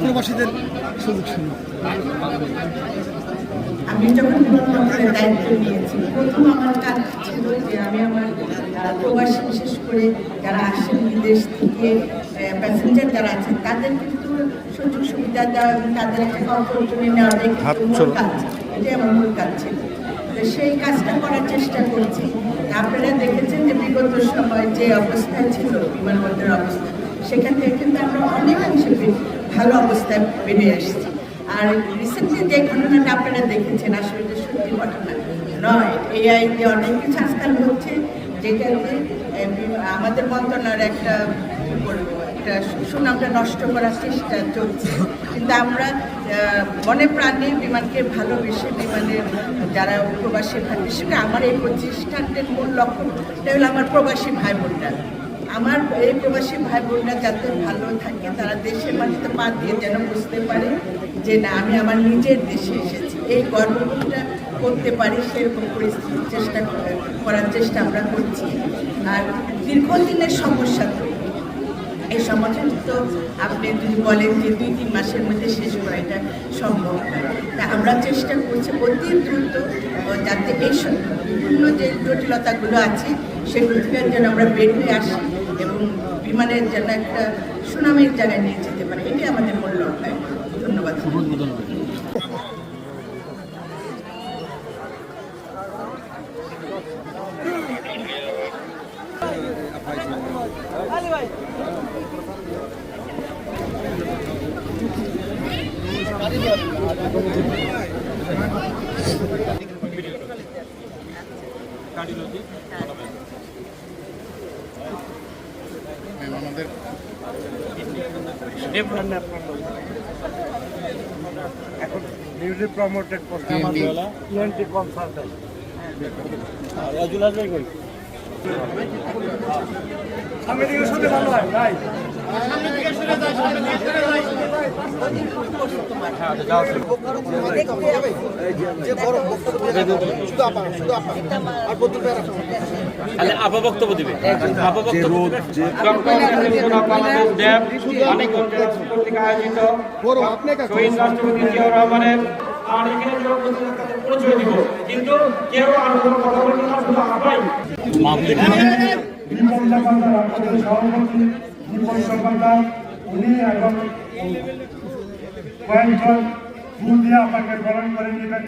প্রবাসীদের সুযোগ সুবিধা। আমি যখন বিমানবন্দরের দায়িত্ব নিয়েছি, প্রথম আমার কাজ ছিল যে আমি আমার প্রবাসী, বিশেষ করে যারা আসেন বিদেশ থেকে প্যাসেঞ্জার যারা আছেন, তাদের কিন্তু সুযোগ সুবিধা দেওয়া এবং তাদের একটা কমফোর্ট জোনে নেওয়াটাই মূল কাজ। এটাই আমার মূল কাজ ছিল। তো সেই কাজটা করার চেষ্টা করছি। আপনারা দেখেছেন যে বিগত সময় যে অবস্থায় ছিল বিমানবন্দরের অবস্থা, সেখান থেকে কিন্তু আমরা অনেকাংশে ভালো অবস্থায় বেরিয়ে আসছি। আর রিসেন্টলি যে ঘটনাটা আপনারা দেখেছেন, আসলে যে সত্যি ঘটনা নয়, এআই যে অনেক কিছু আজকাল হচ্ছে, যেটাতে আমাদের মন্ত্রণালয়ের একটা সুনামটা নষ্ট করার চেষ্টা চলছে। কিন্তু আমরা মনে প্রাণে বিমানকে ভালোবেসে, বিমানের যারা প্রবাসী ভাই, বিশেষ করে আমার এই প্রতিষ্ঠানটির মূল লক্ষ্যটা হলো আমার প্রবাসী ভাই বোনরা। আমার এই প্রবাসী ভাই বোনরা যাতে ভালো থাকে, তারা দেশের মাটিতে পা দিয়ে যেন বুঝতে পারে যে না, আমি আমার নিজের দেশে এসেছি, এই গর্বটা করতে পারি, সেরকম পরিস্থিতি করার চেষ্টা আমরা করছি। আর দীর্ঘদিনের সমস্যা তো, এই সমস্যাটা তো আপনি যদি বলেন যে 2-3 মাসের মধ্যে শেষ করা এটা সম্ভব নয়। তা আমরা চেষ্টা করছি অতি দ্রুত যাতে এই বিভিন্ন যে জটিলতাগুলো আছে সেগুলো থেকে যেন আমরা বের হয়ে আসি এবং বিমানের যেন একটা সুনামের জায়গায় নিয়ে যেতে পারি, এটাই আমাদের মূল লক্ষ্য। ধন্যবাদ। আমাদের এখন নিউলি প্রমোটেড করতে আমাদের ইএনটি কনসালটেন্ট রাজুল আসবে কই সামনে দিকে শুনতে ভালো হয় ভাই, সামনে দিকে শুনে যাই, সামনে দিকে শুনে যাই। হ্যাঁ যাও যে বড় বক্তব্য শুধু আপা আর বক্তব্য আলে আপা বক্তব্য দিবে, আপা বক্তব্য যে বাংলাদেশ ড্যাম অনেক কর্তৃক আয়োজিত বড় আপনি কাছে শহীদ রাষ্ট্রপতি জিয়াউর রহমানের আর এখানে পরিচয় দিব, কিন্তু কেউ আর কোনো কথা বলবে না, শুধু আপাই বিপন সরকার আমাদের সভাপতি বিপন সরকার উনি এবং কয়েকজন ফুল দিয়ে আপনাকে গ্রহণ করে নেবেন।